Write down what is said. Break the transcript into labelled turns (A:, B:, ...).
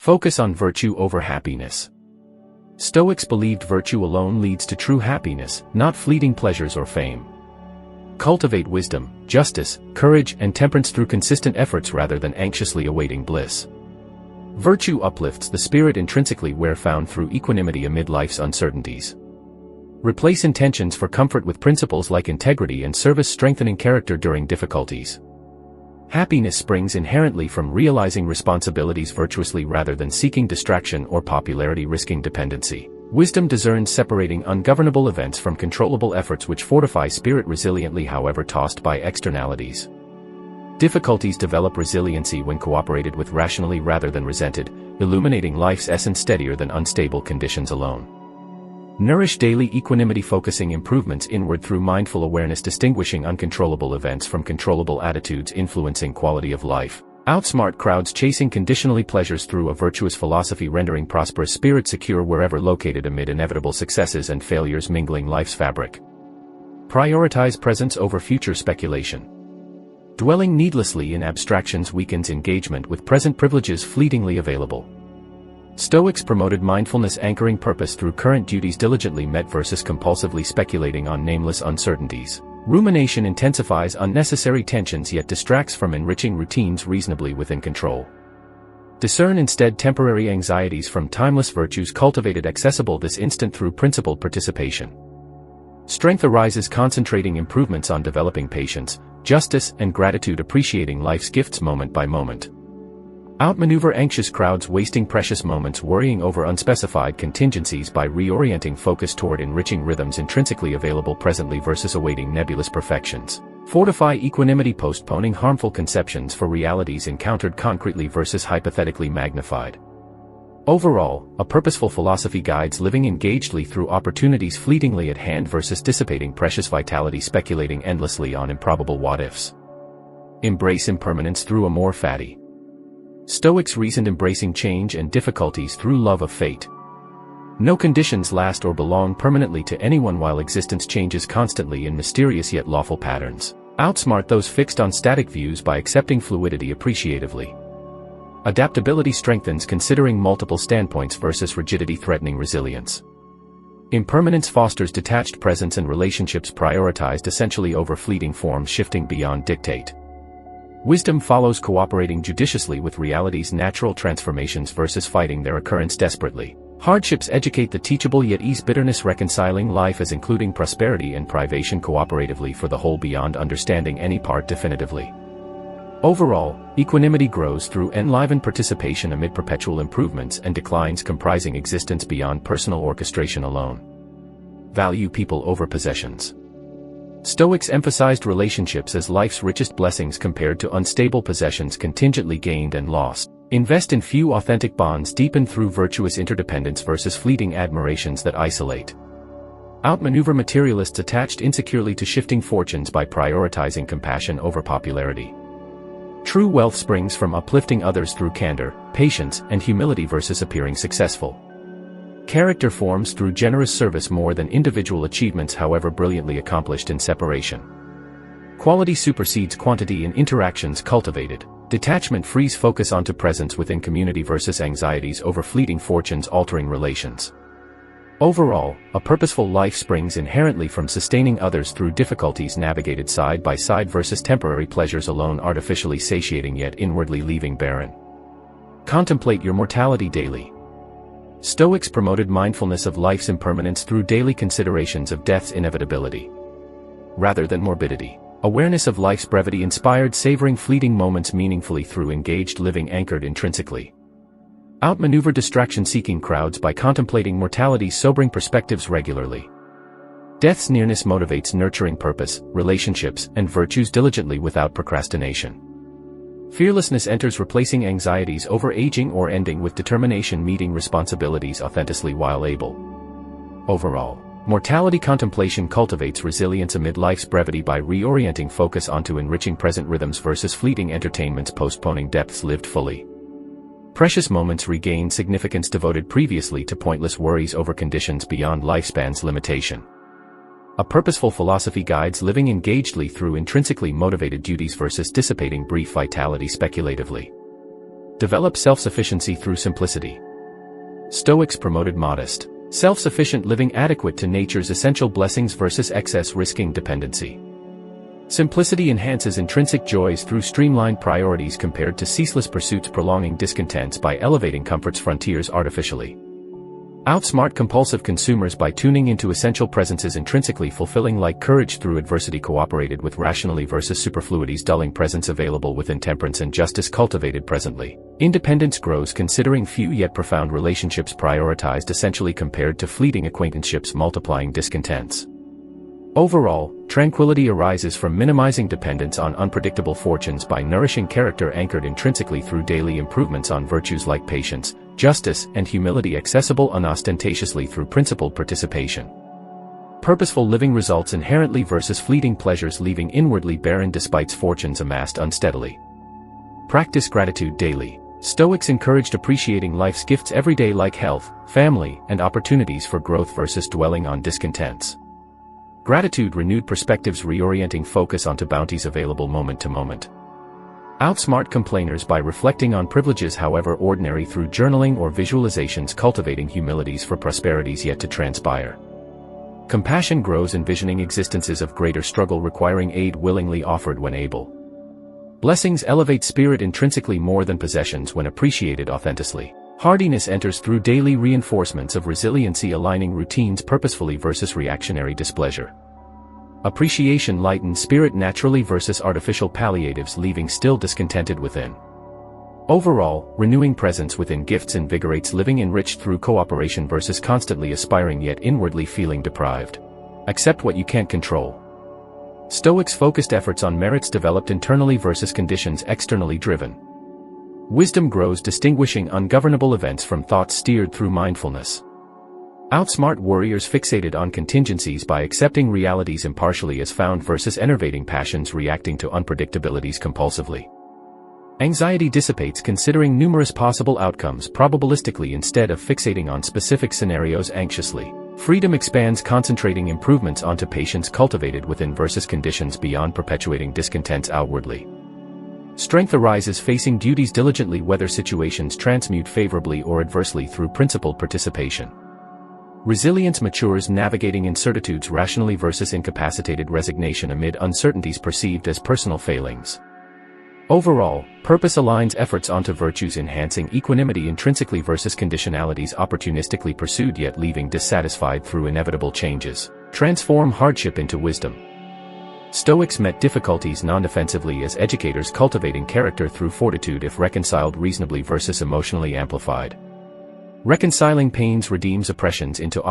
A: Focus on virtue over happiness. Stoics believed virtue alone leads to true happiness, not fleeting pleasures or fame. Cultivate wisdom, justice, courage, and temperance through consistent efforts rather than anxiously awaiting bliss. Virtue uplifts the spirit intrinsically where found through equanimity amid life's uncertainties. Replace intentions for comfort with principles like integrity and service, strengthening character during difficulties. Happiness springs inherently from realizing responsibilities virtuously rather than seeking distraction or popularity risking dependency. Wisdom discerns separating ungovernable events from controllable efforts which fortify spirit resiliently however tossed by externalities. Difficulties develop resiliency when cooperated with rationally rather than resented, illuminating life's essence steadier than unstable conditions alone. Nourish daily equanimity, focusing improvements inward through mindful awareness, distinguishing uncontrollable events from controllable attitudes, influencing quality of life. Outsmart crowds, chasing conditionally pleasures through a virtuous philosophy, rendering prosperous spirit secure wherever located amid inevitable successes and failures, mingling life's fabric. Prioritize presence over future speculation. Dwelling needlessly in abstractions weakens engagement with present privileges fleetingly available. Stoics promoted mindfulness, anchoring purpose through current duties diligently met versus compulsively speculating on nameless uncertainties. Rumination intensifies unnecessary tensions yet distracts from enriching routines reasonably within control. Discern instead temporary anxieties from timeless virtues cultivated accessible this instant through principled participation. Strength arises concentrating improvements on developing patience, justice, and gratitude, appreciating life's gifts moment by moment. Outmaneuver anxious crowds, wasting precious moments worrying over unspecified contingencies by reorienting focus toward enriching rhythms intrinsically available presently versus awaiting nebulous perfections. Fortify equanimity, postponing harmful conceptions for realities encountered concretely versus hypothetically magnified. Overall, a purposeful philosophy guides living engagedly through opportunities fleetingly at hand versus dissipating precious vitality speculating endlessly on improbable what-ifs. Embrace impermanence through a more fatty. Stoics reasoned embracing change and difficulties through love of fate. No conditions last or belong permanently to anyone while existence changes constantly in mysterious yet lawful patterns. Outsmart those fixed on static views by accepting fluidity appreciatively. Adaptability strengthens considering multiple standpoints versus rigidity threatening resilience. Impermanence fosters detached presence and relationships prioritized essentially over fleeting forms shifting beyond dictate. Wisdom follows cooperating judiciously with reality's natural transformations versus fighting their occurrence desperately. Hardships educate the teachable yet ease bitterness, reconciling life as including prosperity and privation cooperatively for the whole beyond understanding any part definitively. Overall, equanimity grows through enlivened participation amid perpetual improvements and declines comprising existence beyond personal orchestration alone. Value people over possessions. Stoics emphasized relationships as life's richest blessings compared to unstable possessions contingently gained and lost. Invest in few authentic bonds deepened through virtuous interdependence versus fleeting admirations that isolate. Outmaneuver materialists attached insecurely to shifting fortunes by prioritizing compassion over popularity. True wealth springs from uplifting others through candor, patience, and humility versus appearing successful. Character forms through generous service more than individual achievements, however brilliantly accomplished in separation. Quality supersedes quantity in interactions cultivated. Detachment frees focus onto presence within community versus anxieties over fleeting fortunes altering relations. Overall, a purposeful life springs inherently from sustaining others through difficulties navigated side by side versus temporary pleasures alone artificially satiating yet inwardly leaving barren. Contemplate your mortality daily. Stoics promoted mindfulness of life's impermanence through daily considerations of death's inevitability. Rather than morbidity, awareness of life's brevity inspired savoring fleeting moments meaningfully through engaged living anchored intrinsically. Outmaneuver distraction-seeking crowds by contemplating mortality's sobering perspectives regularly. Death's nearness motivates nurturing purpose, relationships, and virtues diligently without procrastination. Fearlessness enters replacing anxieties over aging or ending with determination meeting responsibilities authentically while able. Overall, mortality contemplation cultivates resilience amid life's brevity by reorienting focus onto enriching present rhythms versus fleeting entertainments postponing depths lived fully. Precious moments regain significance devoted previously to pointless worries over conditions beyond lifespan's limitation. A purposeful philosophy guides living engagedly through intrinsically motivated duties versus dissipating brief vitality speculatively. Develop self-sufficiency through simplicity. Stoics promoted modest, self-sufficient living adequate to nature's essential blessings versus excess risking dependency. Simplicity enhances intrinsic joys through streamlined priorities compared to ceaseless pursuits prolonging discontents by elevating comfort's frontiers artificially. Outsmart compulsive consumers by tuning into essential presences intrinsically fulfilling like courage through adversity cooperated with rationally versus superfluities dulling presence available within temperance and justice cultivated presently. Independence grows considering few yet profound relationships prioritized essentially compared to fleeting acquaintanceships multiplying discontents. Overall, tranquility arises from minimizing dependence on unpredictable fortunes by nourishing character anchored intrinsically through daily improvements on virtues like patience, justice, and humility accessible unostentatiously through principled participation. Purposeful living results inherently versus fleeting pleasures leaving inwardly barren despite fortunes amassed unsteadily. Practice gratitude daily. Stoics encouraged appreciating life's gifts every day like health, family, and opportunities for growth versus dwelling on discontents. Gratitude renewed perspectives reorienting focus onto bounties available moment to moment. Outsmart complainers by reflecting on privileges however ordinary through journaling or visualizations cultivating humilities for prosperities yet to transpire. Compassion grows envisioning existences of greater struggle requiring aid willingly offered when able. Blessings elevate spirit intrinsically more than possessions when appreciated authentically. Hardiness enters through daily reinforcements of resiliency aligning routines purposefully versus reactionary displeasure. Appreciation lightens spirit naturally versus artificial palliatives leaving still discontented within. Overall, renewing presence within gifts invigorates living enriched through cooperation versus constantly aspiring yet inwardly feeling deprived. Accept what you can't control. Stoics focused efforts on merits developed internally versus conditions externally driven. Wisdom grows distinguishing ungovernable events from thoughts steered through mindfulness. Outsmart warriors fixated on contingencies by accepting realities impartially as found versus enervating passions reacting to unpredictabilities compulsively. Anxiety dissipates considering numerous possible outcomes probabilistically instead of fixating on specific scenarios anxiously. Freedom expands concentrating improvements onto patience cultivated within versus conditions beyond perpetuating discontents outwardly. Strength arises facing duties diligently whether situations transmute favorably or adversely through principled participation. Resilience matures navigating incertitudes rationally versus incapacitated resignation amid uncertainties perceived as personal failings. Overall, purpose aligns efforts onto virtues enhancing equanimity intrinsically versus conditionalities opportunistically pursued yet leaving dissatisfied through inevitable changes. Transform hardship into wisdom. Stoics met difficulties non-defensively as educators cultivating character through fortitude if reconciled reasonably versus emotionally amplified. Reconciling pains redeems oppressions into